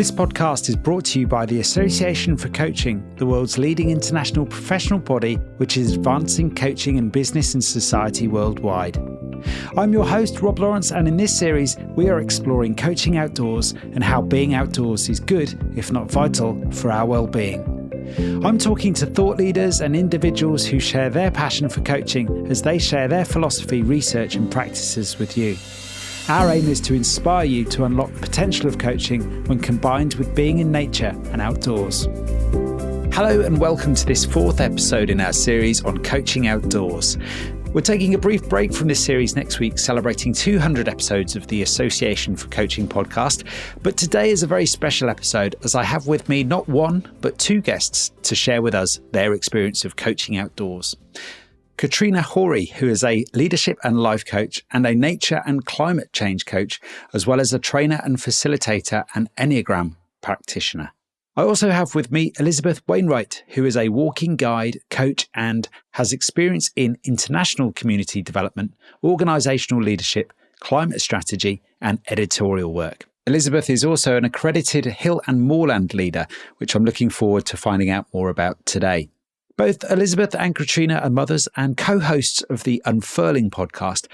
This podcast is brought to you by the Association for Coaching, the world's leading international professional body which is advancing coaching in business and society worldwide. I'm your host, Rob Lawrence, and in this series, we are exploring coaching outdoors and how being outdoors is good, if not vital, for our well-being. I'm talking to thought leaders and individuals who share their passion for coaching as they share their philosophy, research and practices with you. Our aim is to inspire you to unlock the potential of coaching when combined with being in nature and outdoors. Hello and welcome to this fourth episode in our series on coaching outdoors. We're taking a brief break from this series next week, celebrating 200 episodes of the Association for Coaching podcast. But today is a very special episode as I have with me not one, but two guests to share with us their experience of coaching outdoors. Catriona Horey, who is a leadership and life coach and a nature and climate change coach, as well as a trainer and facilitator and Enneagram practitioner. I also have with me Elizabeth Wainwright, who is a walking guide, coach, and has experience in international community development, organisational leadership, climate strategy, and editorial work. Elizabeth is also an accredited hill and moorland leader, which I'm looking forward to finding out more about today. Both Elizabeth and Catriona are mothers and co-hosts of the Unfurling podcast,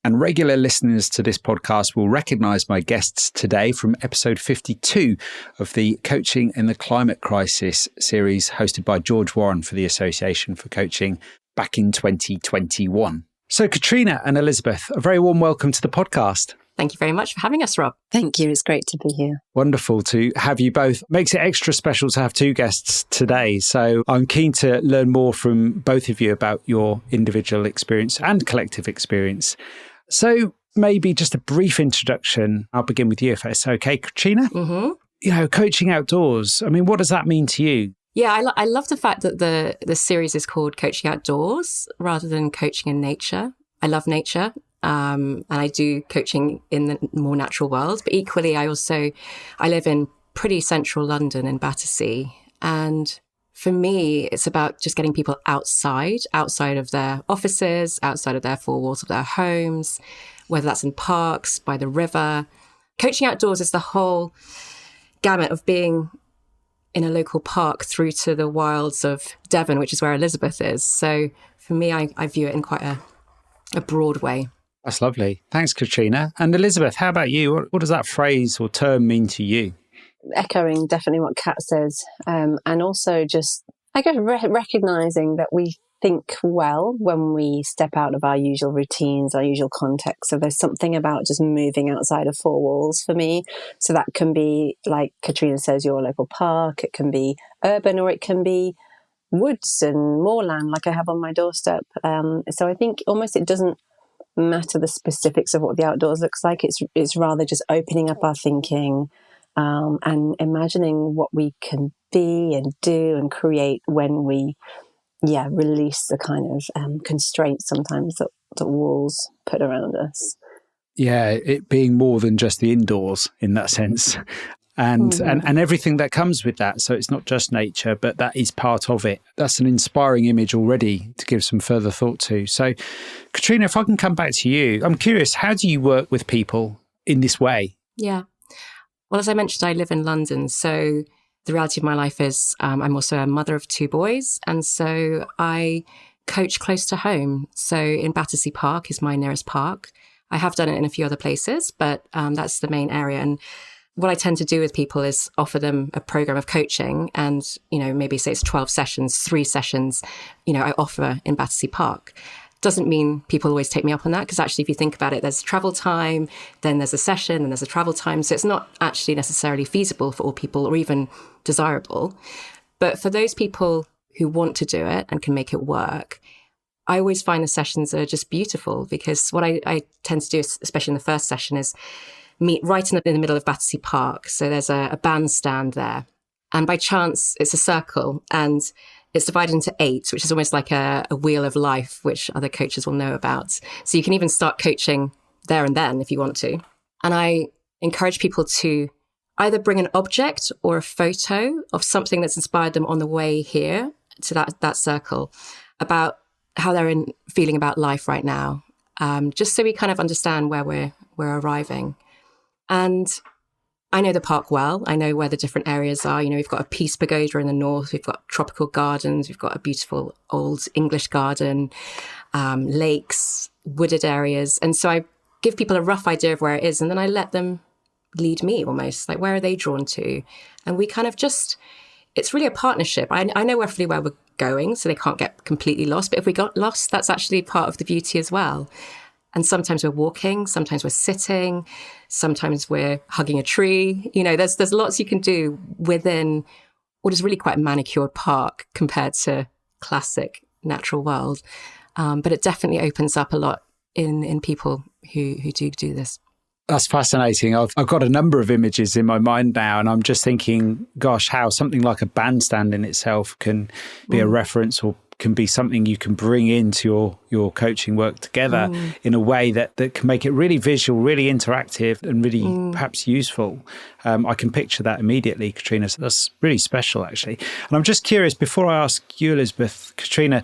and regular listeners to this podcast will recognise my guests today from episode 52 of the Coaching in the Climate Crisis series hosted by George Warren for the Association for Coaching back in 2021. So Catriona and Elizabeth, a very warm welcome to the podcast. Thank you very much for having us, Rob. Thank you. It's great to be here. Wonderful to have you both. Makes it extra special to have two guests today. So I'm keen to learn more from both of you about your individual experience and collective experience. So maybe just a brief introduction. I'll begin with you if that's okay, Catriona. Mm-hmm. You know, coaching outdoors. I mean, what does that mean to you? Yeah, I love the fact that the series is called Coaching Outdoors rather than Coaching in Nature. I love nature. And I do coaching in the more natural world, but equally I live in pretty central London in Battersea. And for me, it's about just getting people outside of their offices, outside of their four walls of their homes, whether that's in parks, by the river. Coaching outdoors is the whole gamut of being in a local park through to the wilds of Devon, which is where Elizabeth is. So for me, I view it in quite a broad way. That's lovely. Thanks, Catriona. And Elizabeth, how about you? What does that phrase or term mean to you? Echoing definitely what Kat says. And also just, I guess, recognising that we think well when we step out of our usual routines, our usual context. So there's something about just moving outside of four walls for me. So that can be, like Catriona says, your local park. It can be urban or it can be woods and moorland like I have on my doorstep. So I think almost it doesn't matter the specifics of what the outdoors looks like. It's rather just opening up our thinking and imagining what we can be and do and create when we release the kind of constraints sometimes that walls put around us. Yeah, it being more than just the indoors in that sense. And everything that comes with that. So it's not just nature, but that is part of it. That's an inspiring image already to give some further thought to. So, Catriona, if I can come back to you, I'm curious, how do you work with people in this way? Yeah. Well, as I mentioned, I live in London. So the reality of my life is I'm also a mother of two boys. And so I coach close to home. So in Battersea Park is my nearest park. I have done it in a few other places, but that's the main area. And what I tend to do with people is offer them a program of coaching and, maybe say it's 12 sessions, 3 sessions, I offer in Battersea Park. Doesn't mean people always take me up on that because actually if you think about it, there's travel time, then there's a session and there's a travel time. So it's not actually necessarily feasible for all people or even desirable. But for those people who want to do it and can make it work, I always find the sessions are just beautiful because what I tend to do, especially in the first session, is meet right in the middle of Battersea Park. So there's a bandstand there. And by chance, it's a circle and it's divided into 8, which is almost like a wheel of life, which other coaches will know about. So you can even start coaching there and then if you want to. And I encourage people to either bring an object or a photo of something that's inspired them on the way here to that circle about how they're feeling about life right now, just so we kind of understand where we're arriving. And I know the park well. I know where the different areas are. You know, we've got a peace pagoda in the north. We've got tropical gardens. We've got a beautiful old English garden, lakes, wooded areas. And so I give people a rough idea of where it is. And then I let them lead me almost, like, where are they drawn to? And we kind of just, it's really a partnership. I know roughly where we're going, so they can't get completely lost. But if we got lost, that's actually part of the beauty as well. And sometimes we're walking, sometimes we're sitting, sometimes we're hugging a tree. You know, there's lots you can do within what is really quite a manicured park compared to classic natural world. But it definitely opens up a lot in people who do this. That's fascinating. I've got a number of images in my mind now, and I'm just thinking, gosh, how something like a bandstand in itself can be a reference or can be something you can bring into your coaching work together in a way that can make it really visual, really interactive and really perhaps useful. I can picture that immediately, Catriona. So that's really special, actually. And I'm just curious, before I ask you, Elizabeth, Catriona,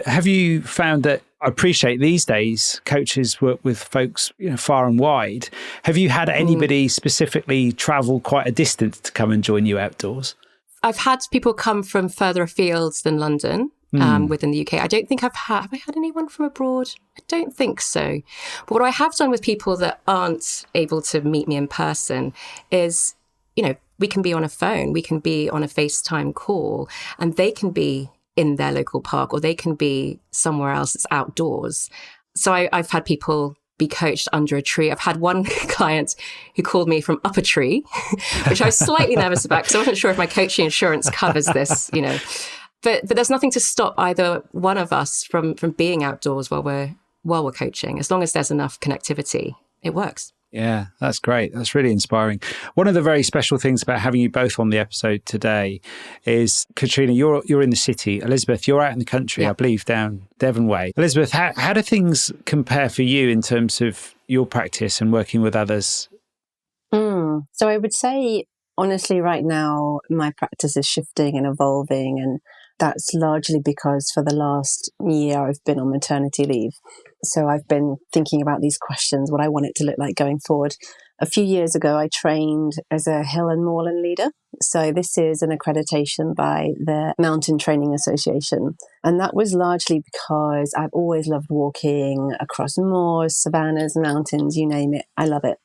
have you found that, I appreciate these days coaches work with folks, you know, far and wide. Have you had anybody specifically travel quite a distance to come and join you outdoors? I've had people come from further afield than London. Within the UK. I don't think have I had anyone from abroad? I don't think so. But what I have done with people that aren't able to meet me in person is, you know, we can be on a phone, we can be on a FaceTime call, and they can be in their local park or they can be somewhere else that's outdoors. So I've had people be coached under a tree. I've had one client who called me from up a tree, which I was slightly nervous about because I wasn't sure if my coaching insurance covers this, you know. But there's nothing to stop either one of us from being outdoors while we're coaching. As long as there's enough connectivity, it works. Yeah, that's great. That's really inspiring. One of the very special things about having you both on the episode today is, Catriona, you're in the city. Elizabeth, you're out in the country, I believe, down Devon way. Elizabeth, how do things compare for you in terms of your practice and working with others? So I would say, honestly, right now, my practice is shifting and evolving, and that's largely because for the last year I've been on maternity leave. So I've been thinking about these questions, what I want it to look like going forward. A few years ago, I trained as a hill and moorland leader. So this is an accreditation by the Mountain Training Association. And that was largely because I've always loved walking across moors, savannas, mountains, you name it. I love it.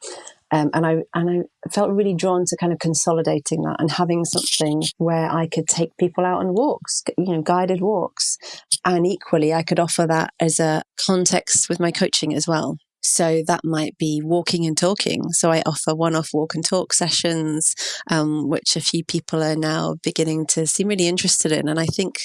And I felt really drawn to kind of consolidating that and having something where I could take people out on walks, you know, guided walks. And equally, I could offer that as a context with my coaching as well. So that might be walking and talking. So I offer one-off walk and talk sessions, which a few people are now beginning to seem really interested in. And I think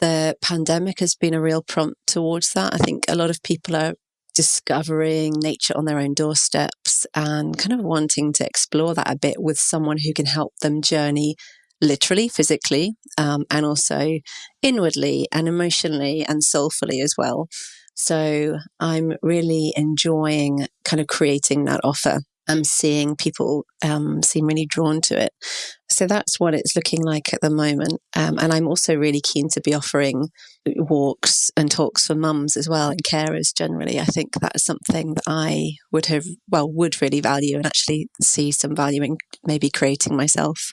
the pandemic has been a real prompt towards that. I think a lot of people are discovering nature on their own doorsteps and kind of wanting to explore that a bit with someone who can help them journey literally, physically, and also inwardly and emotionally and soulfully as well. So I'm really enjoying kind of creating that offer. I'm seeing people seem really drawn to it. So that's what it's looking like at the moment. And I'm also really keen to be offering walks and talks for mums as well and carers generally. I think that's something that I would really value and actually see some value in maybe creating myself.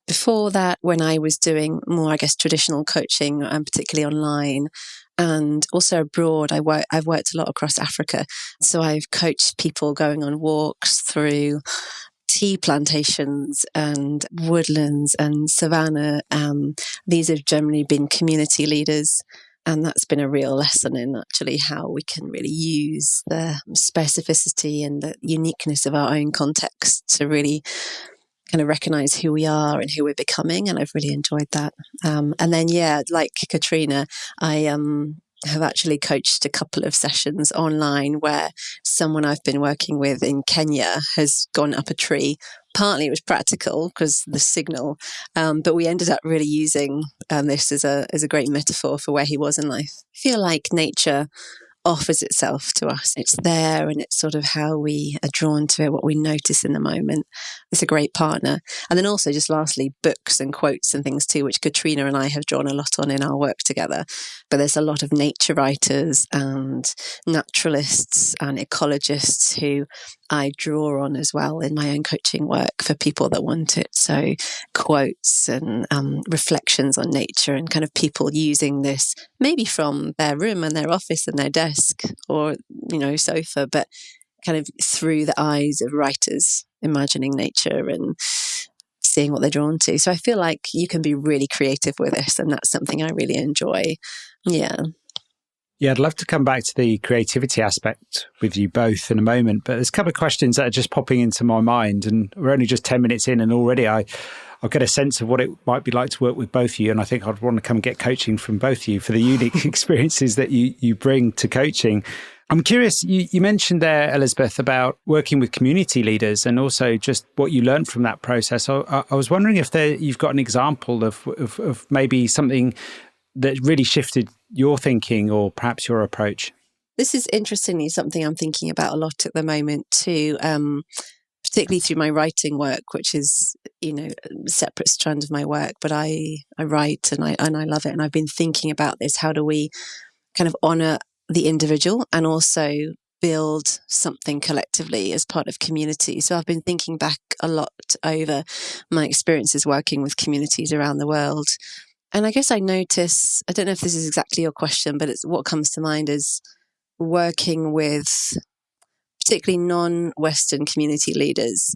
Before that, when I was doing more, I guess, traditional coaching, particularly online, and also abroad, I've worked a lot across Africa. So I've coached people going on walks through tea plantations and woodlands and savanna. These have generally been community leaders. And that's been a real lesson in actually how we can really use the specificity and the uniqueness of our own context to really kind of recognize who we are and who we're becoming. And I've really enjoyed that. And then, like Catriona, I have actually coached a couple of sessions online where someone I've been working with in Kenya has gone up a tree. Partly it was practical because the signal, but we ended up really using this as a great metaphor for where he was in life. I feel like nature offers itself to us. It's there and it's sort of how we are drawn to it, what we notice in the moment. It's a great partner. And then also just lastly, books and quotes and things too, which Catriona and I have drawn a lot on in our work together. But there's a lot of nature writers and naturalists and ecologists who I draw on as well in my own coaching work for people that want it. So quotes and reflections on nature, and kind of people using this maybe from their room and their office and their desk or, sofa, but kind of through the eyes of writers, imagining nature and seeing what they're drawn to. So I feel like you can be really creative with this, and that's something I really enjoy. Yeah. Yeah, I'd love to come back to the creativity aspect with you both in a moment, but there's a couple of questions that are just popping into my mind, and we're only just 10 minutes in, and already I'll get a sense of what it might be like to work with both of you, and I think I'd want to come and get coaching from both of you for the unique experiences that you bring to coaching. I'm curious, you mentioned there, Elizabeth, about working with community leaders and also just what you learned from that process. I was wondering if you've got an example of maybe something that really shifted your thinking or perhaps your approach. This is interestingly something I'm thinking about a lot at the moment too, particularly through my writing work, which is, a separate strand of my work, but I write and I love it. And I've been thinking about this. How do we kind of honor the individual and also build something collectively as part of community? So I've been thinking back a lot over my experiences working with communities around the world. And I guess I notice, I don't know if this is exactly your question, but it's what comes to mind is working with particularly non-Western community leaders.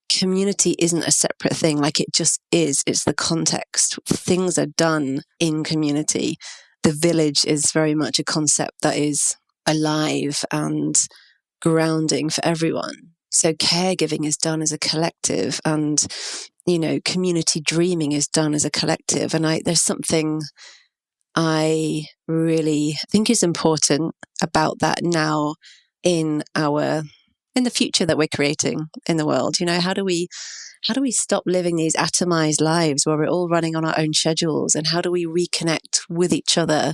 Community isn't a separate thing, like it just is. It's the context. Things are done in community. The village is very much a concept that is alive and grounding for everyone. So caregiving is done as a collective, and community dreaming is done as a collective. And there's something I really think is important about that now in the future that we're creating in the world. How do we stop living these atomized lives where we're all running on our own schedules, and how do we reconnect with each other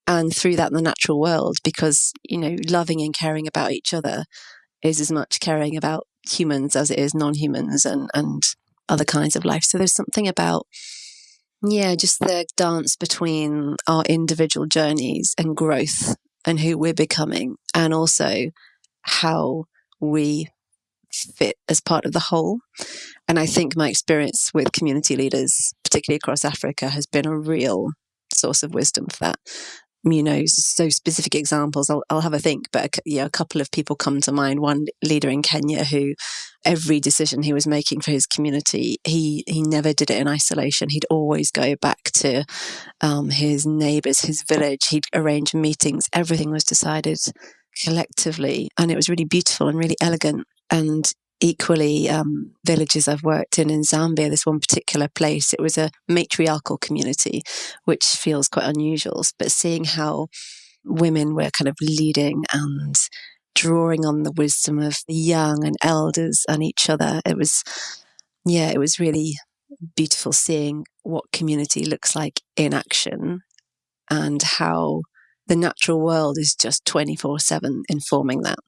and through that the natural world? Because, loving and caring about each other is as much caring about humans as it is non-humans and other kinds of life. So there's something about, just the dance between our individual journeys and growth and who we're becoming, and also how we fit as part of the whole. And I think my experience with community leaders, particularly across Africa, has been a real source of wisdom for that. So specific examples, I'll have a think, but a couple of people come to mind. One leader in Kenya who every decision he was making for his community, he never did it in isolation. He'd always go back to his neighbours, his village. He'd arrange meetings. Everything was decided collectively, and it was really beautiful and really elegant. And equally, villages I've worked in Zambia, this one particular place, it was a matriarchal community, which feels quite unusual, but seeing how women were kind of leading and drawing on the wisdom of the young and elders and each other, it was really beautiful seeing what community looks like in action, and how the natural world is just 24/7 informing that.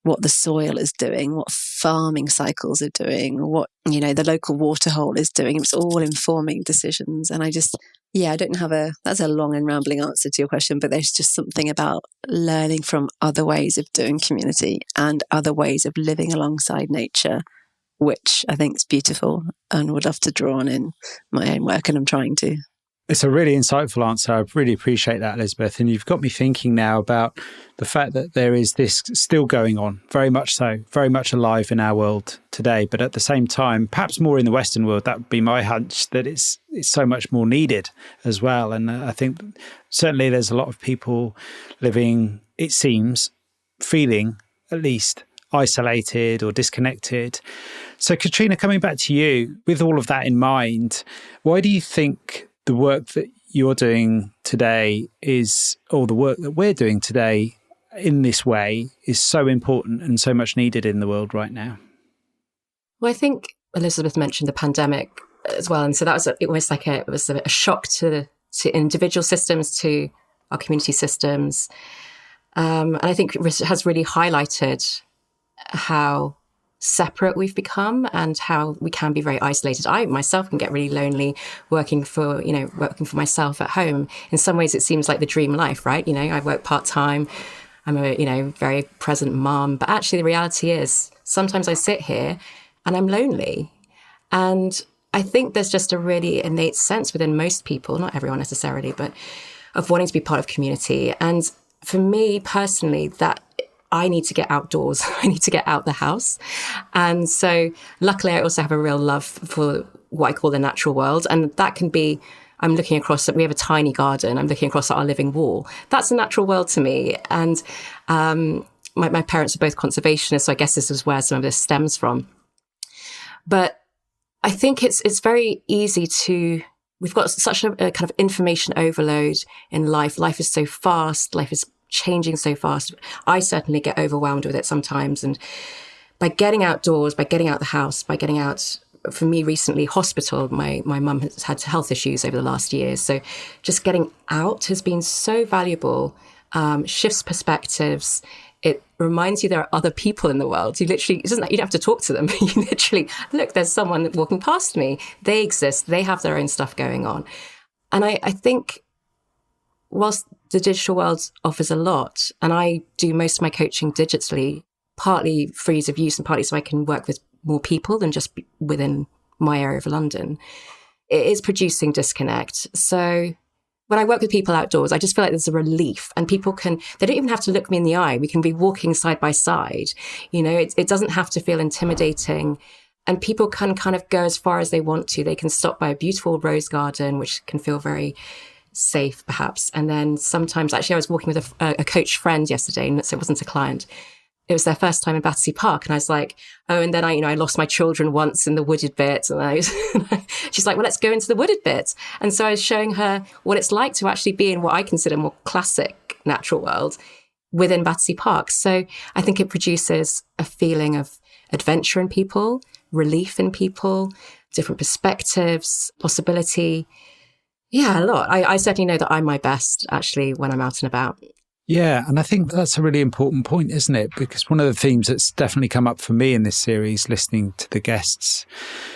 What the soil is doing, what farming cycles are doing, what, the local water hole is doing. It's all informing decisions. And I don't have that's a long and rambling answer to your question, but there's just something about learning from other ways of doing community and other ways of living alongside nature, which I think is beautiful and would love to draw on in my own work, and I'm trying to. It's a really insightful answer. I really appreciate that, Elizabeth. And you've got me thinking now about the fact that there is this still going on, very much so, very much alive in our world today. But at the same time, perhaps more in the Western world, that would be my hunch, that it's so much more needed as well. And I think certainly there's a lot of people living, it seems, feeling at least isolated or disconnected. So Catriona, coming back to you, with all of that in mind, why do you think the work that you're doing today or the work that we're doing today in this way is so important and so much needed in the world right now? Well, I think Elizabeth mentioned the pandemic as well. And so that was almost like it was a shock to individual systems, to our community systems. And I think it has really highlighted how separate we've become and how we can be very isolated. I myself can get really lonely working for myself at home. In some ways it seems like the dream life, right? I work part-time. I'm a, very present mom, but actually the reality is sometimes I sit here and I'm lonely. And I think there's just a really innate sense within most people, not everyone necessarily, but of wanting to be part of community. And for me personally, that I need to get outdoors. I need to get out the house. And so luckily I also have a real love for what I call the natural world. And that can be, I'm looking across, we have a tiny garden. I'm looking across at our living wall. That's a natural world to me. And my parents are both conservationists, so I guess this is where some of this stems from. But I think it's very easy we've got such a kind of information overload in life. Life is so fast. Life is changing so fast. I certainly get overwhelmed with it sometimes. And by getting outdoors, by getting out the house, by getting out, for me recently, hospital, my mum has had health issues over the last year. So just getting out has been so valuable, shifts perspectives. It reminds you there are other people in the world. You don't have to talk to them. You literally, look, there's someone walking past me. They exist. They have their own stuff going on. And I think whilst the digital world offers a lot, and I do most of my coaching digitally, partly for ease of use and partly so I can work with more people than just within my area of London, it is producing disconnect. So when I work with people outdoors, I just feel like there's a relief, and people they don't even have to look me in the eye. We can be walking side by side. You know, it doesn't have to feel intimidating, and people can kind of go as far as they want to. They can stop by a beautiful rose garden, which can feel very safe perhaps. And then sometimes, actually I was walking with a coach friend yesterday, so it wasn't a client. It was their first time in Battersea Park. And I was like, oh, and then I lost my children once in the wooded bit. And she's like, well, let's go into the wooded bit. And so I was showing her what it's like to actually be in what I consider more classic natural world within Battersea Park. So I think it produces a feeling of adventure in people, relief in people, different perspectives, possibility. Yeah, a lot. I certainly know that I'm my best actually when I'm out and about. Yeah, and I think that's a really important point, isn't it? Because one of the themes that's definitely come up for me in this series, listening to the guests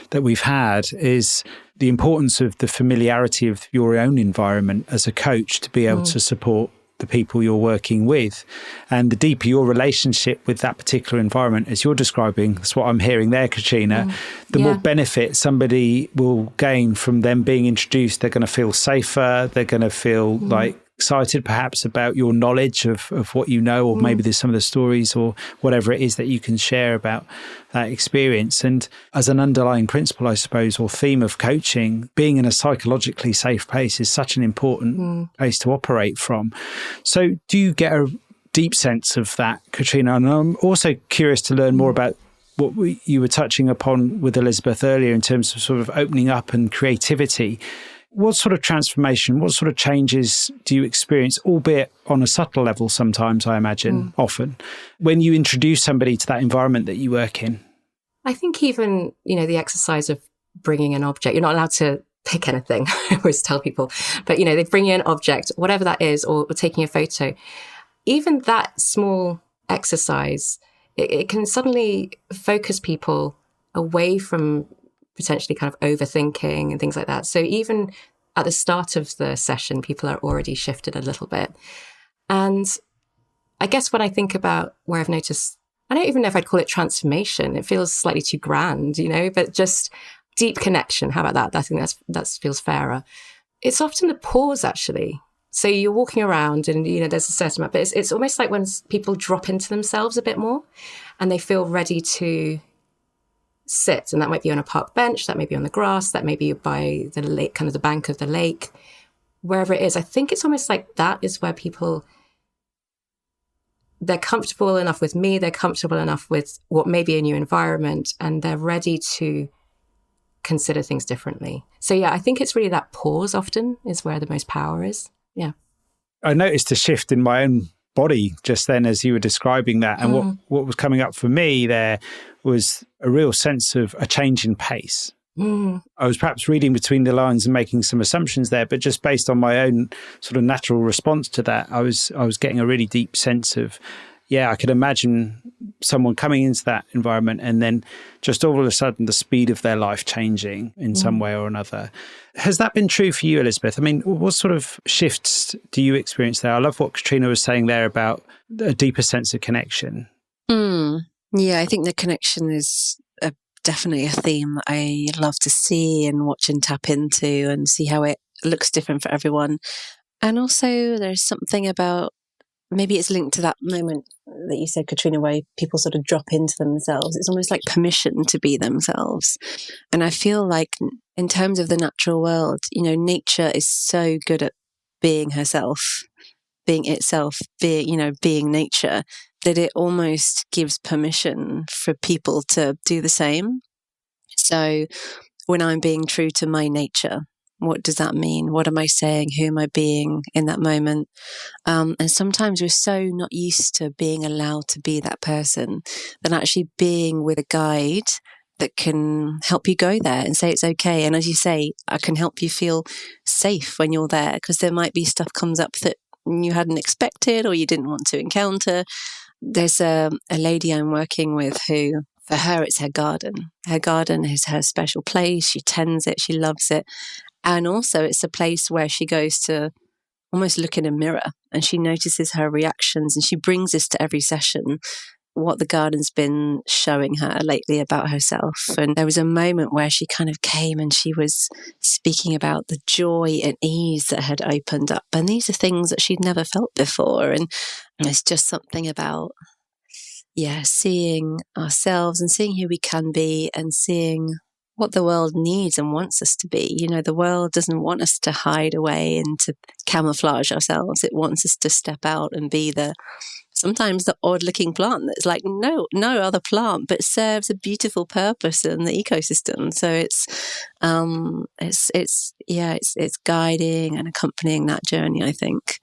that we've had, is the importance of the familiarity of your own environment as a coach to be able to support the people you're working with. And the deeper your relationship with that particular environment, as you're describing, that's what I'm hearing there, Catriona, the more benefit somebody will gain from them being introduced. They're going to feel safer. They're going to feel like excited perhaps about your knowledge of what you know, or maybe there's some of the stories or whatever it is that you can share about that experience. And as an underlying principle, I suppose, or theme of coaching, being in a psychologically safe place is such an important place to operate from. So do you get a deep sense of that, Catriona? And I'm also curious to learn more about what you were touching upon with Elizabeth earlier in terms of sort of opening up and creativity. What sort of transformation, what sort of changes do you experience, albeit on a subtle level sometimes, I imagine, often, when you introduce somebody to that environment that you work in? I think even, the exercise of bringing an object, you're not allowed to pick anything, I always tell people, but, they bring you an object, whatever that is, or taking a photo. Even that small exercise, it can suddenly focus people away from potentially kind of overthinking and things like that. So even at the start of the session, people are already shifted a little bit. And I guess when I think about where I've noticed, I don't even know if I'd call it transformation. It feels slightly too grand, but just deep connection. How about that? I think that feels fairer. It's often the pause, actually. So you're walking around and, there's a certain amount, but it's almost like when people drop into themselves a bit more and they feel ready to sit, and that might be on a park bench, that may be on the grass, that may be by the lake, kind of the bank of the lake, wherever it is. I think it's almost like that is where people, they're comfortable enough with me, they're comfortable enough with what may be a new environment, and they're ready to consider things differently. So yeah, I think it's really that pause often is where the most power is. Yeah. I noticed a shift in my own body just then as you were describing that. And what was coming up for me there was a real sense of a change in pace. I was perhaps reading between the lines and making some assumptions there, but just based on my own sort of natural response to that, I was getting a really deep sense of, I could imagine someone coming into that environment and then just all of a sudden the speed of their life changing in some way or another. Has that been true for you, Elizabeth? I mean, what sort of shifts do you experience there? I love what Catriona was saying there about a deeper sense of connection. Yeah, I think the connection is definitely a theme that I love to see and watch and tap into and see how it looks different for everyone. And also there's something about, maybe it's linked to that moment that you said, Catriona, where people sort of drop into themselves. It's almost like permission to be themselves. And I feel like in terms of the natural world, nature is so good at being herself, being itself, being nature, that it almost gives permission for people to do the same. So when I'm being true to my nature, what does that mean? What am I saying? Who am I being in that moment? And sometimes we're so not used to being allowed to be that person, that actually being with a guide that can help you go there and say it's okay. And as you say, I can help you feel safe when you're there, because there might be stuff comes up that you hadn't expected or you didn't want to encounter. There's a lady I'm working with who, for her, it's her garden. Her garden is her special place. She tends it. She loves it. And also it's a place where she goes to almost look in a mirror and she notices her reactions, and she brings this to every session, what the garden's been showing her lately about herself. And there was a moment where she kind of came and she was speaking about the joy and ease that had opened up. And these are things that she'd never felt before. And it's just something about, seeing ourselves and seeing who we can be and seeing what the world needs and wants us to be. The world doesn't want us to hide away and to camouflage ourselves. It wants us to step out and be sometimes the odd looking plant that's like no other plant, but serves a beautiful purpose in the ecosystem. So it's guiding and accompanying that journey, I think.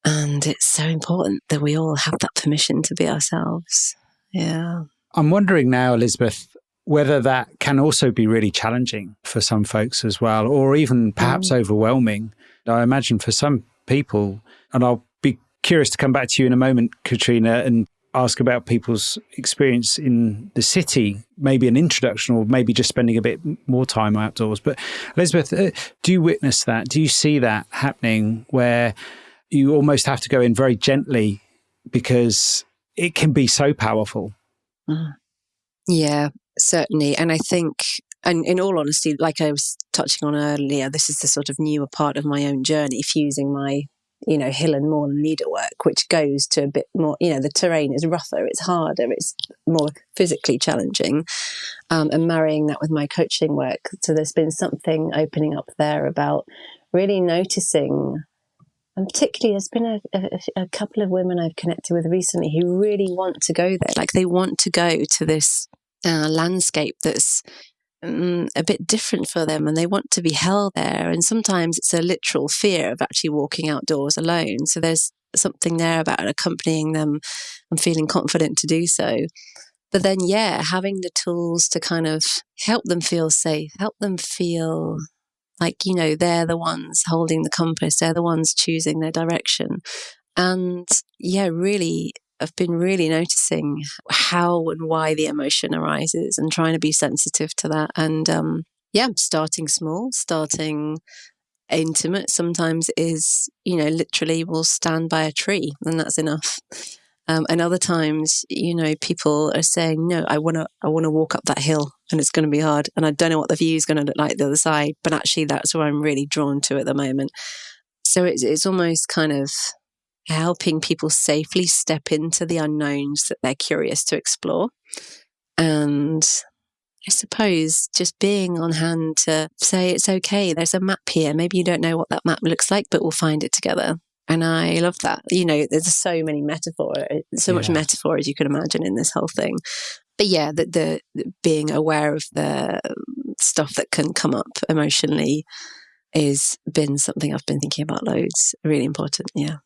And it's so important that we all have that permission to be ourselves. Yeah. I'm wondering now, Elizabeth, whether that can also be really challenging for some folks as well, or even perhaps overwhelming. I imagine for some people, and I'll be curious to come back to you in a moment, Catriona, and ask about people's experience in the city, maybe an introduction or maybe just spending a bit more time outdoors. But Elizabeth, do you witness that? Do you see that happening where you almost have to go in very gently because it can be so powerful? Yeah, certainly. And I think, and in all honesty, like I was touching on earlier, this is the sort of newer part of my own journey, fusing my, hill and moorland leader work, which goes to a bit more, the terrain is rougher, it's harder, it's more physically challenging, and marrying that with my coaching work. So there's been something opening up there about really noticing. And particularly, there's been a couple of women I've connected with recently who really want to go there. Like they want to go to this landscape that's a bit different for them, and they want to be held there. And sometimes it's a literal fear of actually walking outdoors alone. So there's something there about accompanying them and feeling confident to do so. But then, having the tools to kind of help them feel safe, help them feel like, they're the ones holding the compass, they're the ones choosing their direction. And really, I've been really noticing how and why the emotion arises and trying to be sensitive to that. And starting small, starting intimate sometimes is, literally we'll stand by a tree and that's enough. And other times, people are saying, no, I want to walk up that hill and it's going to be hard. And I don't know what the view is going to look like the other side, but actually that's where I'm really drawn to at the moment. So it's almost kind of helping people safely step into the unknowns that they're curious to explore. And I suppose just being on hand to say, it's okay, there's a map here. Maybe you don't know what that map looks like, but we'll find it together. And I love that. There's so many much metaphor as you can imagine in this whole thing. But the being aware of the stuff that can come up emotionally has been something I've been thinking about loads. Really important, yeah.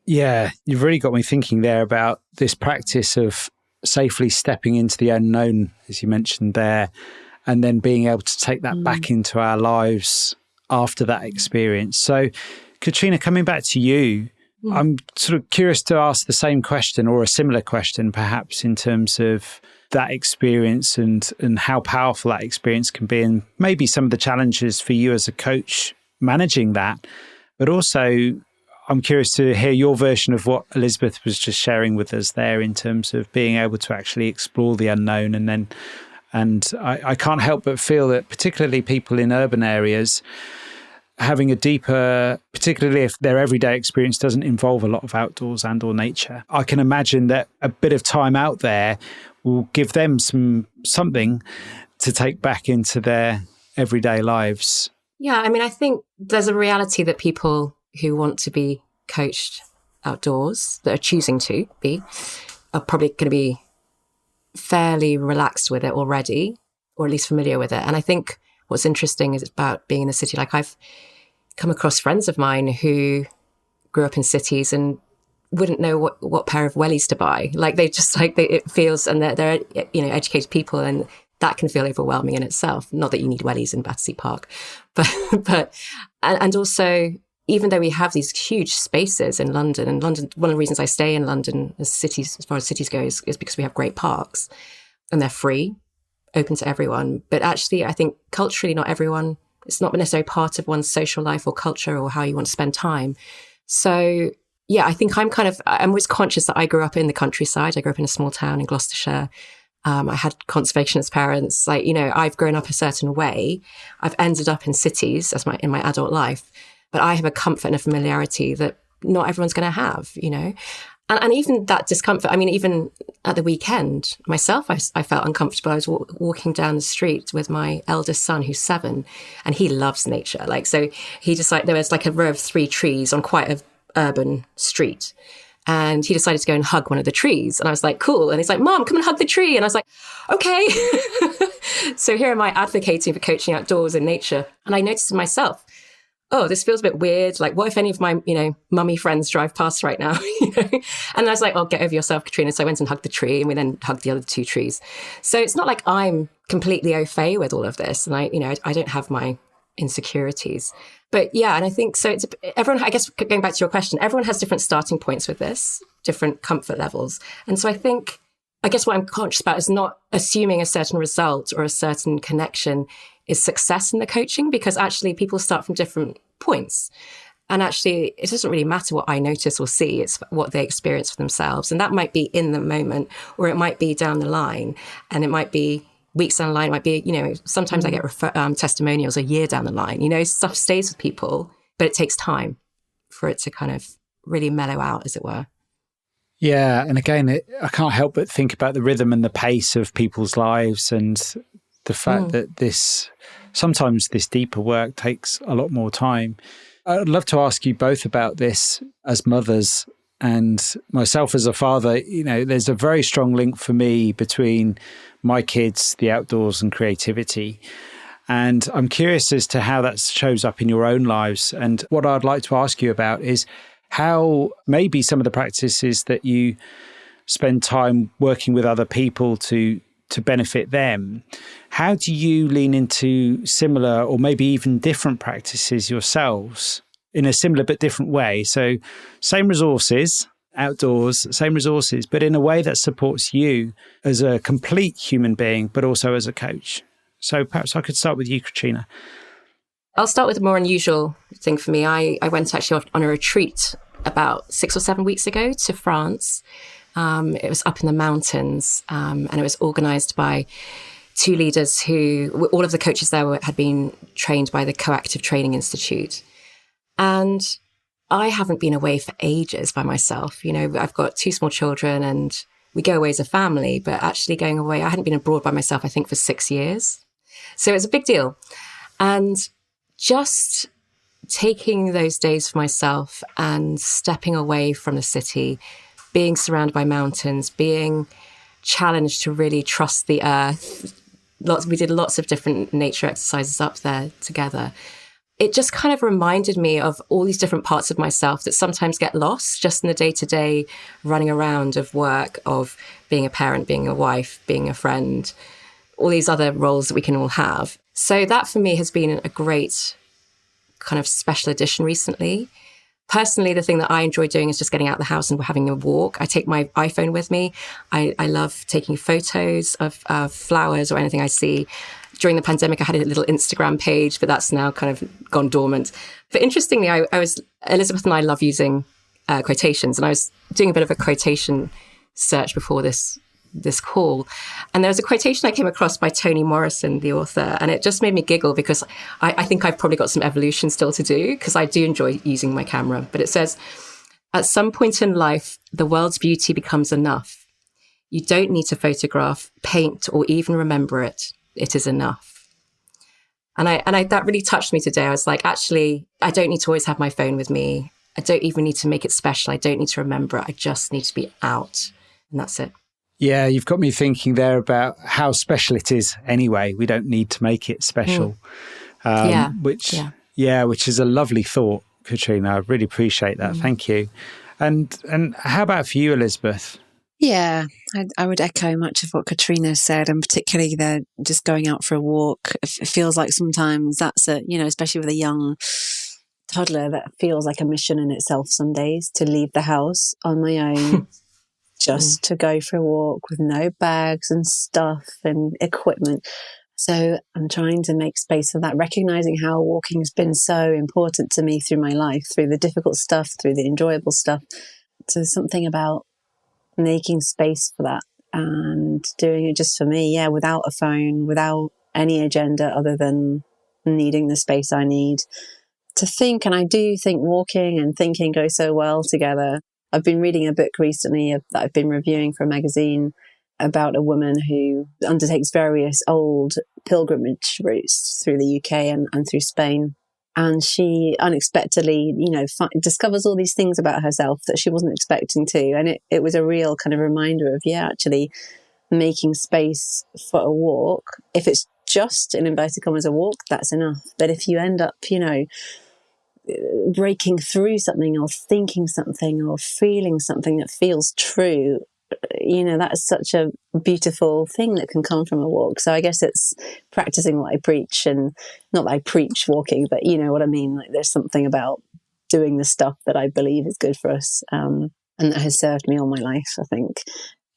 Yeah, you've really got me thinking there about this practice of safely stepping into the unknown, as you mentioned there, and then being able to take that back into our lives after that experience. So, Catriona, coming back to you, I'm sort of curious to ask the same question or a similar question, perhaps, in terms of that experience and how powerful that experience can be, and maybe some of the challenges for you as a coach managing that. But also, I'm curious to hear your version of what Elizabeth was just sharing with us there in terms of being able to actually explore the unknown. And I can't help but feel that particularly people in urban areas having a deeper, particularly if their everyday experience doesn't involve a lot of outdoors and or nature, I can imagine that a bit of time out there will give them something to take back into their everyday lives. Yeah, I mean, I think there's a reality that people who want to be coached outdoors, that are choosing to be, are probably going to be fairly relaxed with it already, or at least familiar with it. And I think what's interesting is about being in the city. Like, I've come across friends of mine who grew up in cities and wouldn't know what pair of wellies to buy. Like, they just it feels, and they're educated people, and that can feel overwhelming in itself. Not that you need wellies in Battersea Park, but also, even though we have these huge spaces in London, and London, one of the reasons I stay in London as far as cities go is because we have great parks and they're free, open to everyone. But actually, I think culturally, not everyone, it's not necessarily part of one's social life or culture or how you want to spend time. So yeah, I think I'm always conscious that I grew up in the countryside. I grew up in a small town in Gloucestershire. I had conservationist parents. I've grown up a certain way. I've ended up in cities in my adult life, but I have a comfort and a familiarity that not everyone's going to have, And even that discomfort, I mean, even at the weekend, myself, I felt uncomfortable. I was walking down the street with my eldest son, who's 7, and he loves nature. So he decided, there was a row of 3 trees on quite an urban street. And he decided to go and hug one of the trees. And I was like, cool. And he's like, Mom, come and hug the tree. And I was like, okay. So here am I advocating for coaching outdoors in nature. And I noticed in myself, oh, this feels a bit weird. Like, what if any of my, mummy friends drive past right now? And I was like, oh, get over yourself, Catriona. So I went and hugged the tree, and we then hugged the other 2 trees. So it's not like I'm completely au fait with all of this. And I don't have my insecurities. But yeah, and I think so. It's everyone. I guess going back to your question, everyone has different starting points with this, different comfort levels, and so I guess what I'm conscious about is not assuming a certain result or a certain connection is success in the coaching, because actually people start from different points, and actually it doesn't really matter what I notice or see. It's what they experience for themselves, and that might be in the moment, or it might be down the line, and it might be weeks down the line. It might be, sometimes I get testimonials a year down the line. Stuff stays with people, but it takes time for it to kind of really mellow out, as it were. Yeah. And again, I can't help but think about the rhythm and the pace of people's lives, and the fact that sometimes this deeper work takes a lot more time. I'd love to ask you both about this as mothers, and myself as a father. There's a very strong link for me between my kids, the outdoors, and creativity. And I'm curious as to how that shows up in your own lives. And what I'd like to ask you about is how maybe some of the practices that you spend time working with other people to benefit them, how do you lean into similar or maybe even different practices yourselves in a similar but different way? So same resources, outdoors, same resources, but in a way that supports you as a complete human being, but also as a coach. So perhaps I could start with you, Catriona. I'll start with a more unusual thing for me. I went actually on a retreat about 6 or 7 weeks ago to France. It was up in the mountains, and it was organised by 2 leaders who, all of the coaches there had been trained by the Coactive Training Institute. And I haven't been away for ages by myself. I've got 2 small children and we go away as a family, but actually going away, I hadn't been abroad by myself, I think, for 6 years. So it was a big deal. And just taking those days for myself and stepping away from the city, being surrounded by mountains, being challenged to really trust the earth. We did lots of different nature exercises up there together. It just kind of reminded me of all these different parts of myself that sometimes get lost just in the day-to-day running around of work, of being a parent, being a wife, being a friend, all these other roles that we can all have. So that for me has been a great kind of special edition recently. Personally, the thing that I enjoy doing is just getting out of the house and having a walk. I take my iPhone with me. I love taking photos of flowers or anything I see, during the pandemic, I had a little Instagram page, but that's now kind of gone dormant. But interestingly, Elizabeth and I love using quotations, and I was doing a bit of a quotation search before this call. And there was a quotation I came across by Toni Morrison, the author, and it just made me giggle because I think I've probably got some evolution still to do because I do enjoy using my camera. But it says, at some point in life, the world's beauty becomes enough. You don't need to photograph, paint, or even remember it. It is enough. And I that really touched me today. I was like, actually, I don't need to always have my phone with me. I don't even need to make it special. I don't need to remember it. I just need to be out. And that's it. Yeah, you've got me thinking there about how special it is anyway. We don't need to make it special. Which is a lovely thought, Catriona. I really appreciate that. Thank you. And how about for you, Elizabeth? Yeah, I would echo much of what Catriona said, and particularly the just going out for a walk. It feels like sometimes that's especially with a young toddler, that feels like a mission in itself some days, to leave the house on my own, just to go for a walk with no bags and stuff and equipment. So I'm trying to make space for that, recognizing how walking has been so important to me through my life, through the difficult stuff, through the enjoyable stuff. So there's something about making space for that and doing it just for me, without a phone, without any agenda other than needing the space I need to think. And I do think walking and thinking go so well together. I've been reading a book recently that I've been reviewing for a magazine about a woman who undertakes various old pilgrimage routes through the UK and through Spain. And she unexpectedly, discovers all these things about herself that she wasn't expecting to. And it was a real kind of reminder of, actually making space for a walk. If it's just, in inverted commas, a walk, that's enough. But if you end up, breaking through something or thinking something or feeling something that feels true, that is such a beautiful thing that can come from a walk. So I guess it's practicing what I preach, and not that I preach walking, but you know what I mean? Like there's something about doing the stuff that I believe is good for us, and that has served me all my life, I think.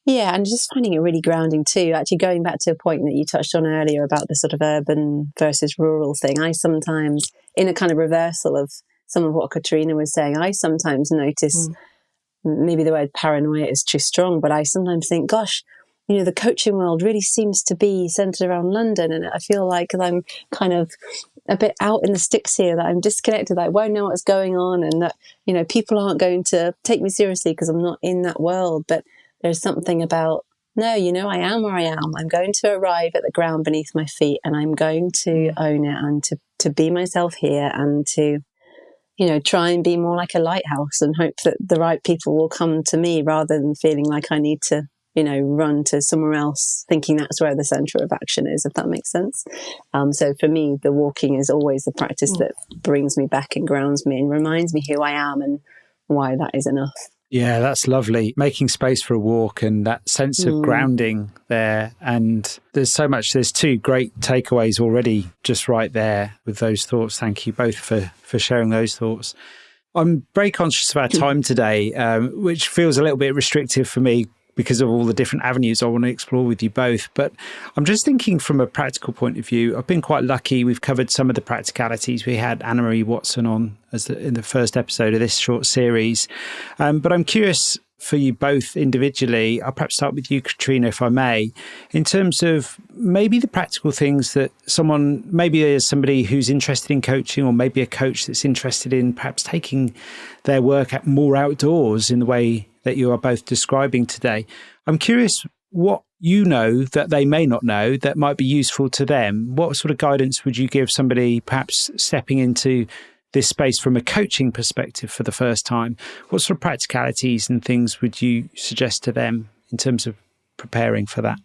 Yeah, and just finding it really grounding too. Actually, going back to a point that you touched on earlier about the sort of urban versus rural thing, I sometimes, in a kind of reversal of some of what Catriona was saying, I sometimes notice, maybe the word paranoia is too strong, but I sometimes think, gosh, the coaching world really seems to be centered around London. And I feel like I'm kind of a bit out in the sticks here, that I'm disconnected, that I won't know what's going on, and that, people aren't going to take me seriously because I'm not in that world. But there's something about, no, I am where I am. I'm going to arrive at the ground beneath my feet, and I'm going to own it, and to be myself here, and to try and be more like a lighthouse and hope that the right people will come to me, rather than feeling like I need to, run to somewhere else, thinking that's where the center of action is, if that makes sense. So for me, the walking is always the practice that brings me back and grounds me and reminds me who I am and why that is enough. Yeah, that's lovely. Making space for a walk and that sense of grounding there. And there's two great takeaways already just right there with those thoughts. Thank you both for sharing those thoughts. I'm very conscious of our time today, which feels a little bit restrictive for me because of all the different avenues I want to explore with you both. But I'm just thinking from a practical point of view, I've been quite lucky. We've covered some of the practicalities. We had Anna-Marie Watson on in the first episode of this short series. But I'm curious for you both individually. I'll perhaps start with you, Catriona, if I may, in terms of maybe the practical things that maybe there's somebody who's interested in coaching, or maybe a coach that's interested in perhaps taking their work more outdoors in the way that you are both describing today. I'm curious what you know that they may not know that might be useful to them. What sort of guidance would you give somebody perhaps stepping into this space from a coaching perspective for the first time? What sort of practicalities and things would you suggest to them in terms of preparing for that?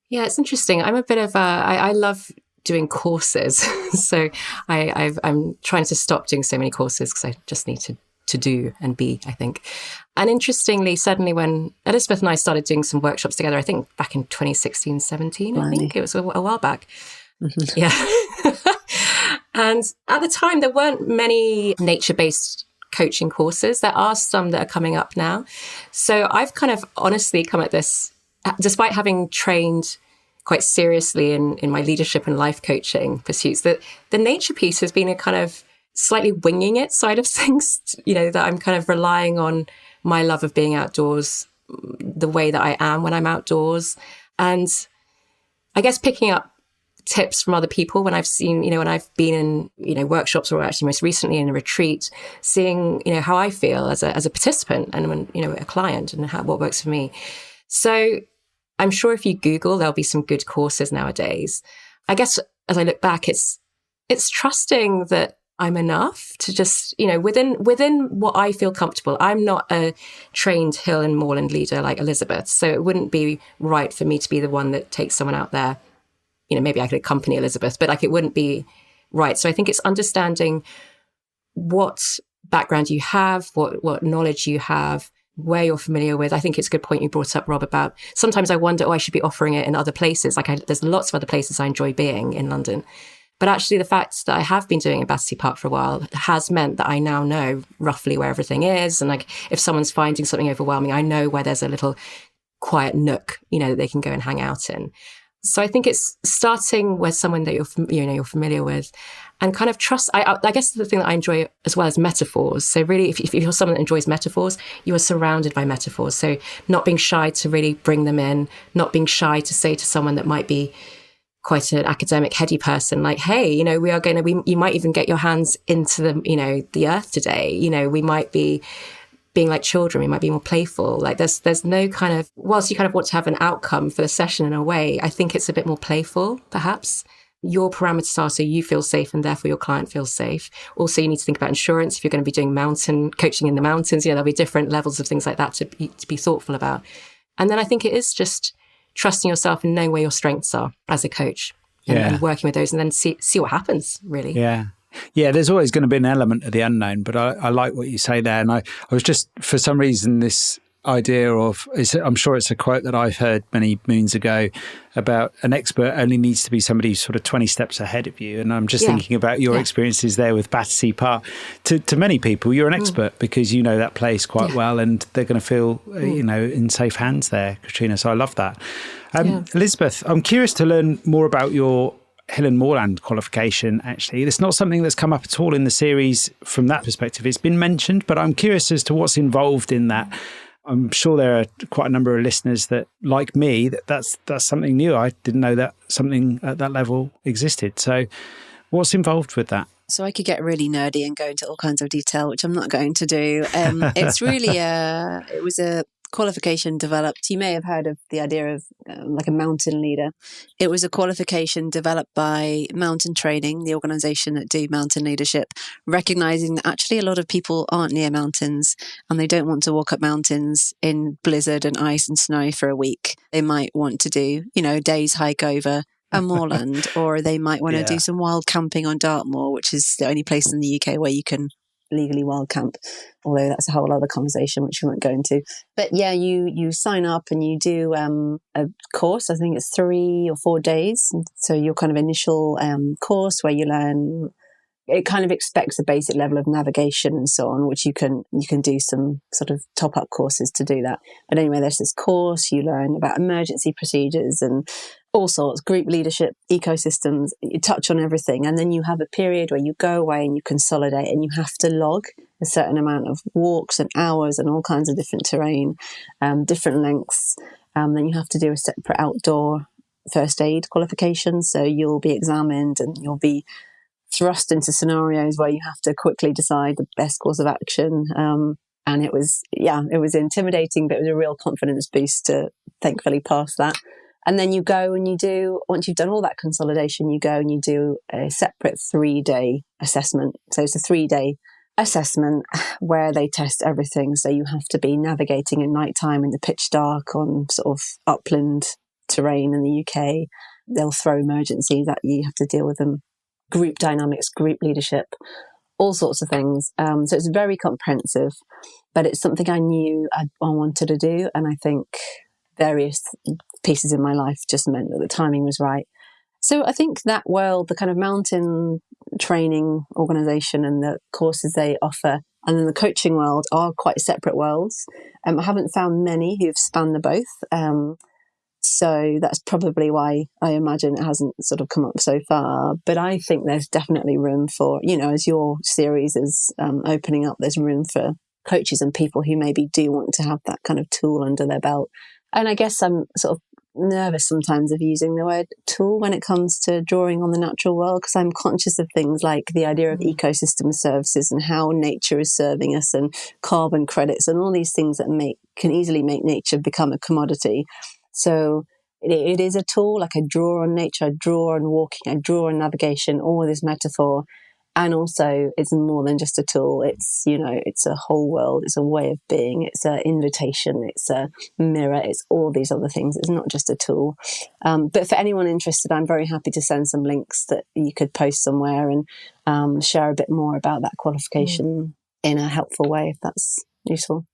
Yeah, it's interesting. I'm a bit of I love doing courses. So I'm trying to stop doing so many courses because I just need to do and be, I think. And interestingly, suddenly when Elizabeth and I started doing some workshops together, I think back in 2016, 17, I think it was a while back. Yeah. And at the time, there weren't many nature-based coaching courses. There are some that are coming up now. So I've kind of honestly come at this, despite having trained quite seriously in my leadership and life coaching pursuits, that the nature piece has been a kind of slightly winging it side of things, that I'm kind of relying on my love of being outdoors, the way that I am when I'm outdoors. And I guess picking up tips from other people when I've seen, when I've been in, workshops, or actually most recently in a retreat, seeing, how I feel as a participant and when, a client, and what works for me. So I'm sure if you Google, there'll be some good courses nowadays. I guess as I look back, it's trusting that I'm enough to just, within what I feel comfortable. I'm not a trained hill and moorland leader like Elizabeth, so it wouldn't be right for me to be the one that takes someone out there. Maybe I could accompany Elizabeth, but it wouldn't be right. So I think it's understanding what background you have, what knowledge you have, where you're familiar with. I think it's a good point you brought up, Rob, about sometimes I wonder, I should be offering it in other places. There's lots of other places I enjoy being in London. But actually the fact that I have been doing it in Battersea Park for a while has meant that I now know roughly where everything is. And if someone's finding something overwhelming, I know where there's a little quiet nook, that they can go and hang out in. So I think it's starting with someone that you're familiar with, and kind of trust. I guess the thing that I enjoy as well is metaphors. So really, if you're someone that enjoys metaphors, you are surrounded by metaphors. So not being shy to really bring them in, not being shy to say to someone that might be quite an academic, heady person, like, hey, you might even get your hands into the earth today. We might be being like children, we might be more playful. There's no kind of, whilst you kind of want to have an outcome for the session in a way, I think it's a bit more playful, perhaps. Your parameters are so you feel safe and therefore your client feels safe. Also, you need to think about insurance. If you're going to be doing mountain coaching in the mountains, there'll be different levels of things like that to be thoughtful about. And then I think it is just trusting yourself and knowing where your strengths are as a coach and working with those, and then see what happens, really. Yeah, there's always going to be an element of the unknown, but I like what you say there. And I was just, for some reason, this idea of, I'm sure it's a quote that I've heard many moons ago about an expert only needs to be somebody who's sort of 20 steps ahead of you. And I'm just thinking about your experiences there with Battersea Park. To many people, you're an expert because you know that place quite well, and they're going to feel, in safe hands there, Catriona. So I love that. Elizabeth, I'm curious to learn more about your Hill and Moorland qualification, actually. It's not something that's come up at all in the series from that perspective. It's been mentioned, but I'm curious as to what's involved in that. I'm sure there are quite a number of listeners that, like me, that's something new. I didn't know that something at that level existed. So what's involved with that? So I could get really nerdy and go into all kinds of detail, which I'm not going to do. It's really it was a qualification developed. You may have heard of the idea of like a mountain leader. It was a qualification developed by Mountain Training, the organisation that do mountain leadership, recognising that actually a lot of people aren't near mountains and they don't want to walk up mountains in blizzard and ice and snow for a week. They might want to do, a day's hike over a moorland, or they might want to do some wild camping on Dartmoor, which is the only place in the UK where you can legally wild camp, although that's a whole other conversation which we won't go into. But you sign up and you do a course. I think it's 3 or 4 days. So your kind of initial course where you learn, it kind of expects a basic level of navigation and so on, which you can do some sort of top up courses to do that. But anyway, there's this course, you learn about emergency procedures and all sorts, group leadership, ecosystems, you touch on everything. And then you have a period where you go away and you consolidate and you have to log a certain amount of walks and hours and all kinds of different terrain, different lengths. Then you have to do a separate outdoor first aid qualification. So you'll be examined and you'll be thrust into scenarios where you have to quickly decide the best course of action. And it was intimidating, but it was a real confidence boost to thankfully pass that. And then you go and you do, once you've done all that consolidation, you go and you do a separate 3-day assessment. So it's a 3-day assessment where they test everything. So you have to be navigating at nighttime in the pitch dark on sort of upland terrain in the UK. They'll throw emergencies at you. You have to deal with them. Group dynamics, group leadership, all sorts of things. So it's very comprehensive, but it's something I knew I wanted to do. And I think various pieces in my life just meant that the timing was right. So I think that world, the kind of mountain training organisation and the courses they offer, and then the coaching world are quite separate worlds. I haven't found many who've spanned the both. So that's probably why I imagine it hasn't sort of come up so far. But I think there's definitely room for, as your series is opening up, there's room for coaches and people who maybe do want to have that kind of tool under their belt. And I guess I'm sort of nervous sometimes of using the word tool when it comes to drawing on the natural world, because I'm conscious of things like the idea of ecosystem services and how nature is serving us, and carbon credits and all these things that can easily make nature become a commodity. So it is a tool. Like I draw on nature, I draw on walking, I draw on navigation, all this metaphor. And also it's more than just a tool. It's, it's a whole world. It's a way of being. It's an invitation. It's a mirror. It's all these other things. It's not just a tool. But for anyone interested, I'm very happy to send some links that you could post somewhere and share a bit more about that qualification in a helpful way, if that's useful.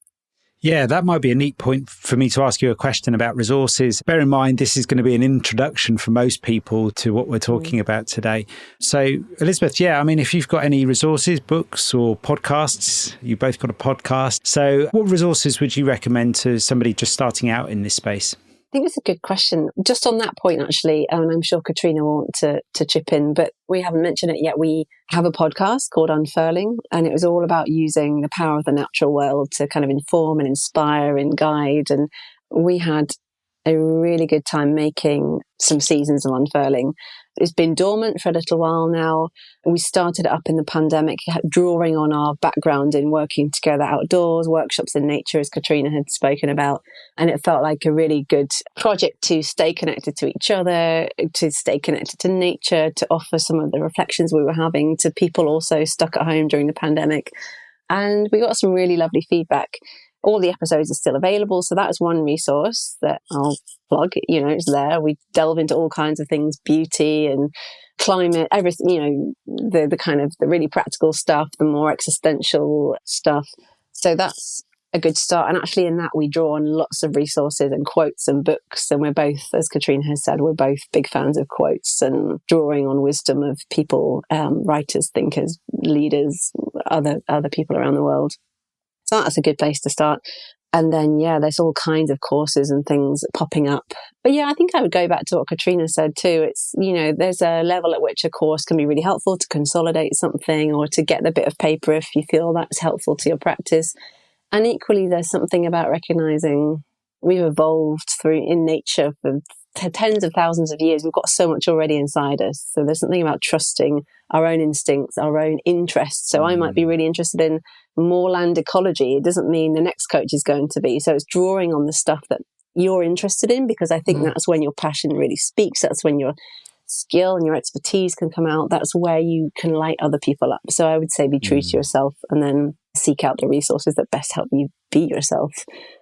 Yeah, that might be a neat point for me to ask you a question about resources. Bear in mind, this is going to be an introduction for most people to what we're talking about today. So, Elizabeth, if you've got any resources, books or podcasts, you've both got a podcast. So what resources would you recommend to somebody just starting out in this space? I think it's a good question. Just on that point, actually, and I'm sure Catriona will want to chip in, but we haven't mentioned it yet. We have a podcast called Unfurling, and it was all about using the power of the natural world to kind of inform and inspire and guide. And we had a really good time making some seasons of Unfurling. It's been dormant for a little while now. We started it up in the pandemic, drawing on our background in working together outdoors, workshops in nature, as Catriona had spoken about. And it felt like a really good project to stay connected to each other, to stay connected to nature, to offer some of the reflections we were having to people also stuck at home during the pandemic. And we got some really lovely feedback. All the episodes are still available. So that's one resource that I'll plug. It's there. We delve into all kinds of things, beauty and climate, everything, the kind of the really practical stuff, the more existential stuff. So that's a good start. And actually in that we draw on lots of resources and quotes and books. And we're both, as Catriona has said, we're both big fans of quotes and drawing on wisdom of people, writers, thinkers, leaders, other people around the world. So that's a good place to start. And then, there's all kinds of courses and things popping up. But I think I would go back to what Catriona said too. It's, there's a level at which a course can be really helpful to consolidate something or to get the bit of paper if you feel that's helpful to your practice. And equally, there's something about recognizing we've evolved in nature for tens of thousands of years. We've got so much already inside us. So there's something about trusting our own instincts, our own interests. So I might be really interested in moorland ecology. It doesn't mean the next coach is going to be. So it's drawing on the stuff that you're interested in, because I think that's when your passion really speaks. That's when your skill and your expertise can come out. That's where you can light other people up. So I would say be true to yourself and then seek out the resources that best help you be yourself.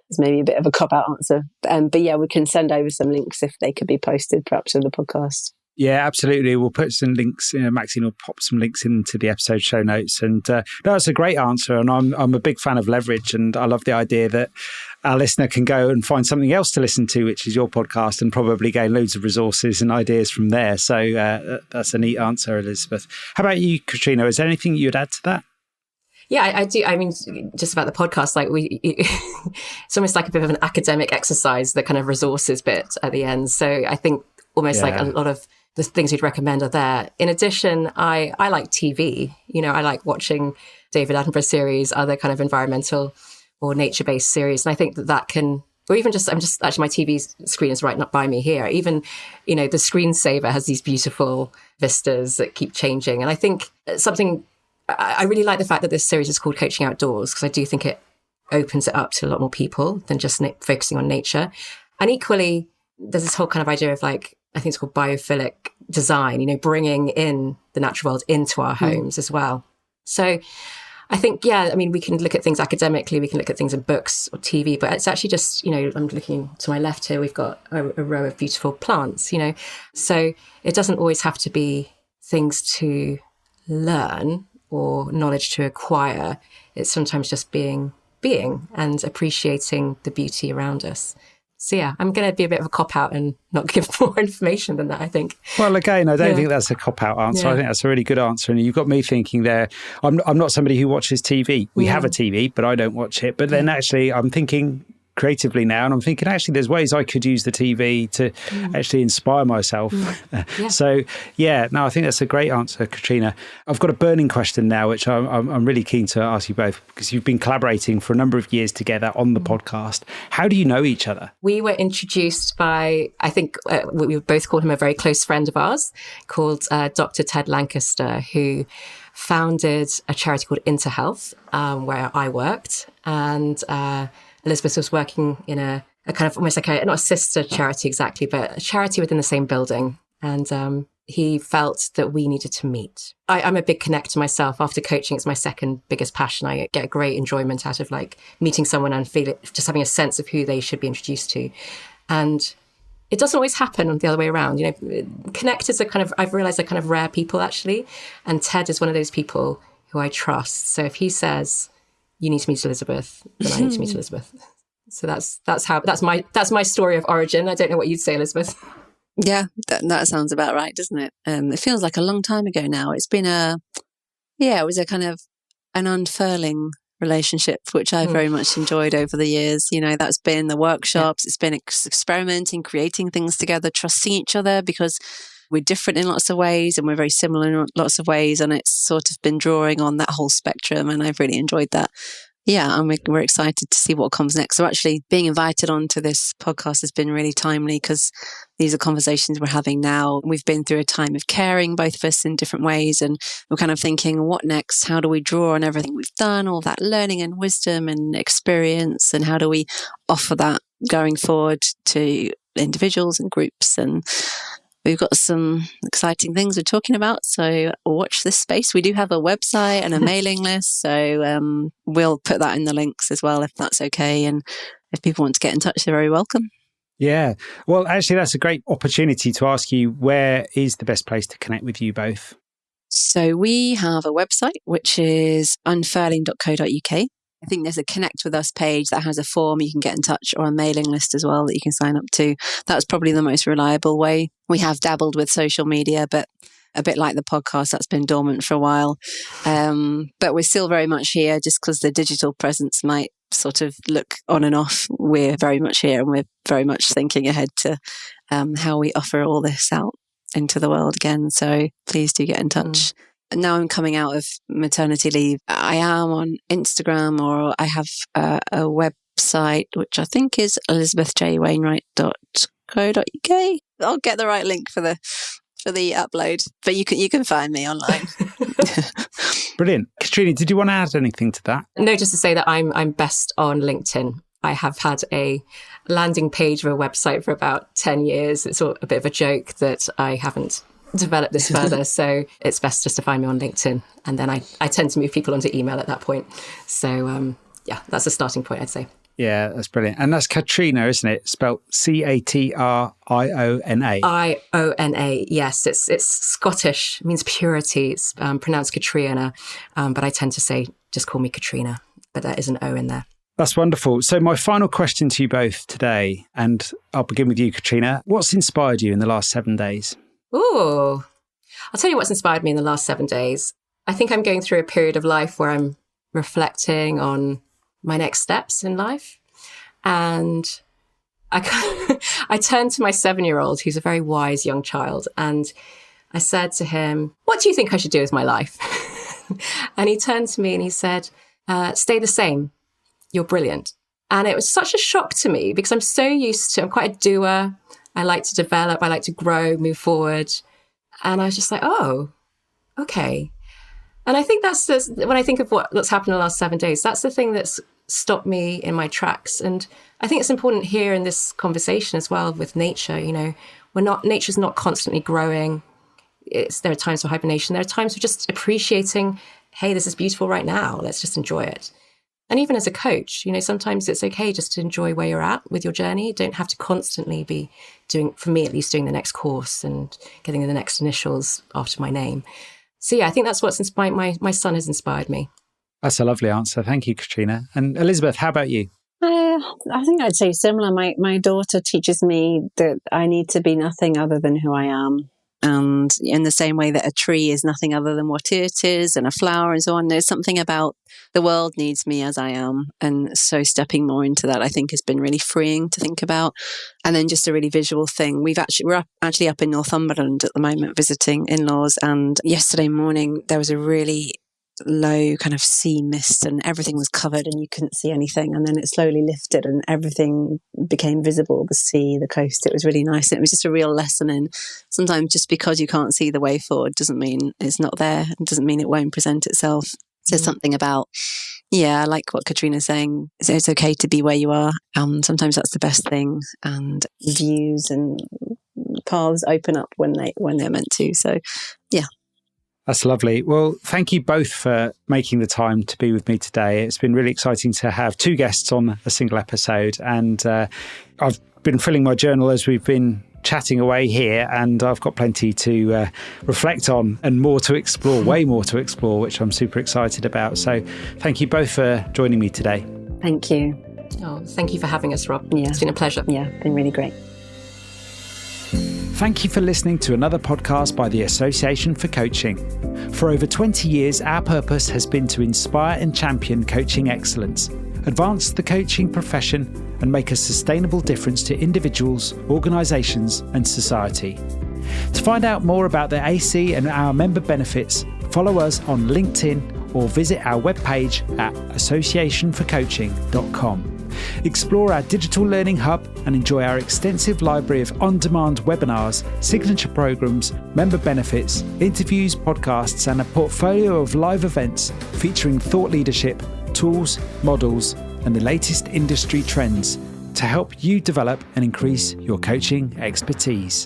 It's maybe a bit of a cop-out answer. But we can send over some links if they could be posted perhaps in the podcast. Yeah, absolutely. We'll put some links, Maxine will pop some links into the episode show notes. And that's a great answer. And I'm a big fan of leverage. And I love the idea that our listener can go and find something else to listen to, which is your podcast, and probably gain loads of resources and ideas from there. So that's a neat answer, Elizabeth. How about you, Catriona? Is there anything you'd add to that? Yeah, I do. I mean, just about the podcast, it's almost like a bit of an academic exercise, the kind of resources bit at the end. So I think almost like a lot of the things we'd recommend are there. In addition, I like TV. I like watching David Attenborough's series, other kind of environmental or nature-based series. And I think that can, or even I'm just actually, my TV screen is right up by me here. Even, the screensaver has these beautiful vistas that keep changing. And I think I really like the fact that this series is called Coaching Outdoors, because I do think it opens it up to a lot more people than just focusing on nature. And equally, there's this whole kind of idea of I think it's called biophilic design, bringing in the natural world into our homes as well. So I think, we can look at things academically, we can look at things in books or TV, but it's actually just, I'm looking to my left here, we've got a row of beautiful plants, So it doesn't always have to be things to learn or knowledge to acquire. It's sometimes just being and appreciating the beauty around us. So I'm going to be a bit of a cop-out and not give more information than that, I think. Well, again, I don't think that's a cop-out answer. I think that's a really good answer. And you've got me thinking there, I'm not somebody who watches TV. We have a TV, but I don't watch it. But then actually I'm thinking, creatively now, and I'm thinking actually there's ways I could use the TV to actually inspire myself. Yeah. So yeah, no, I think that's a great answer, Catriona. I've got a burning question now, which I'm really keen to ask you both, because you've been collaborating for a number of years together on the podcast. How do you know each other? We were introduced by, I think we both call him a very close friend of ours called Dr. Ted Lancaster, who founded a charity called InterHealth, where I worked. And Elizabeth was working in a kind of almost like not a sister charity exactly, but a charity within the same building. And he felt that we needed to meet. I'm a big connector myself. After coaching, it's my second biggest passion. I get great enjoyment out of like meeting someone and just having a sense of who they should be introduced to. And it doesn't always happen the other way around. You know, connectors are I've realized they're kind of rare people actually. And Ted is one of those people who I trust. So if he says, you need to meet Elizabeth, then I need to meet Elizabeth. So that's my story of origin. I don't know what you'd say, Elizabeth. Yeah, that sounds about right, doesn't it? It feels like a long time ago now. It was a kind of an unfurling relationship, which I very much enjoyed over the years. You know, that's been the workshops, it's been experimenting, creating things together, trusting each other, because we're different in lots of ways and we're very similar in lots of ways. And it's sort of been drawing on that whole spectrum. And I've really enjoyed that. Yeah, and we're excited to see what comes next. So actually being invited onto this podcast has been really timely, because these are conversations we're having now. We've been through a time of caring, both of us in different ways, and we're kind of thinking, what next? How do we draw on everything we've done, all that learning and wisdom and experience, and how do we offer that going forward to individuals and groups? And we've got some exciting things we're talking about, so watch this space. We do have a website and a mailing list, so we'll put that in the links as well, if that's okay. And if people want to get in touch, they're very welcome. Yeah. Well, actually, that's a great opportunity to ask you, where is the best place to connect with you both? So we have a website, which is unfurling.co.uk. I think there's a Connect With Us page that has a form you can get in touch, or a mailing list as well that you can sign up to. That's probably the most reliable way. We have dabbled with social media, but a bit like the podcast, that's been dormant for a while. But we're still very much here, just because the digital presence might sort of look on and off. We're very much here, and we're very much thinking ahead to how we offer all this out into the world again. So please do get in touch. Now I'm coming out of maternity leave, I am on Instagram, or I have a website, which I think is elizabethjwainwright.co.uk. I'll get the right link for the upload, but you can find me online. Brilliant. Catriona, did you want to add anything to that? No, just to say that I'm best on LinkedIn. I have had a landing page of a website for about 10 years. It's a bit of a joke that I haven't develop this further, so it's best just to find me on LinkedIn, and then I tend to move people onto email at that point. So yeah, that's a starting point, I'd say. Yeah, that's brilliant. And that's Catriona, isn't it? Spelled Catriona. Iona, yes. It's Scottish, it means purity. It's pronounced Catriona, but I tend to say just call me Catriona, but there is an O in there. That's wonderful. So my final question to you both today, and I'll begin with you, Catriona. What's inspired you in the last 7 days? Ooh, I'll tell you what's inspired me in the last 7 days. I think I'm going through a period of life where I'm reflecting on my next steps in life. And I turned to my 7-year-old, who's a very wise young child, and I said to him, what do you think I should do with my life? And he turned to me and he said, stay the same. You're brilliant. And it was such a shock to me, because I'm quite a doer. I like to develop, I like to grow, move forward. And I was just like, oh, okay. And I think that's when I think of what's happened in the last 7 days, that's the thing that's stopped me in my tracks. And I think it's important here in this conversation as well with nature. You know, nature's not constantly growing. There are times for hibernation. There are times for just appreciating, hey, this is beautiful right now. Let's just enjoy it. And even as a coach, you know, sometimes it's okay just to enjoy where you're at with your journey. You don't have to constantly be doing, for me at least, doing the next course and getting the next initials after my name. So yeah, I think that's what's inspired my son has inspired me. That's a lovely answer. Thank you, Catriona. And Elizabeth, how about you? I think I'd say similar. My daughter teaches me that I need to be nothing other than who I am. And in the same way that a tree is nothing other than what it is, and a flower and so on, there's something about the world needs me as I am. And so stepping more into that, I think, has been really freeing to think about. And then just a really visual thing. We're actually up in Northumberland at the moment visiting in-laws. And yesterday morning, there was a really low kind of sea mist and everything was covered and you couldn't see anything, and then it slowly lifted and everything became visible, the sea, the coast. It was really nice. And it was just a real lesson in sometimes just because you can't see the way forward doesn't mean it's not there, and doesn't mean it won't present itself. So something about, I like what Catriona's saying. It's okay to be where you are. Sometimes that's the best thing, and views and paths open up when they're meant to. So yeah. That's lovely. Well, thank you both for making the time to be with me today. It's been really exciting to have two guests on a single episode. And I've been filling my journal as we've been chatting away here, and I've got plenty to reflect on and more to explore, way more to explore, which I'm super excited about. So thank you both for joining me today. Thank you. Oh, thank you for having us, Rob. Yeah. It's been a pleasure. Yeah, it's been really great. Thank you for listening to another podcast by the Association for Coaching. For over 20 years, our purpose has been to inspire and champion coaching excellence, advance the coaching profession, and make a sustainable difference to individuals, organisations, and society. To find out more about the AC and our member benefits, follow us on LinkedIn or visit our webpage at associationforcoaching.com. Explore our digital learning hub and enjoy our extensive library of on-demand webinars, signature programs, member benefits, interviews, podcasts, and a portfolio of live events featuring thought leadership, tools, models, and the latest industry trends to help you develop and increase your coaching expertise.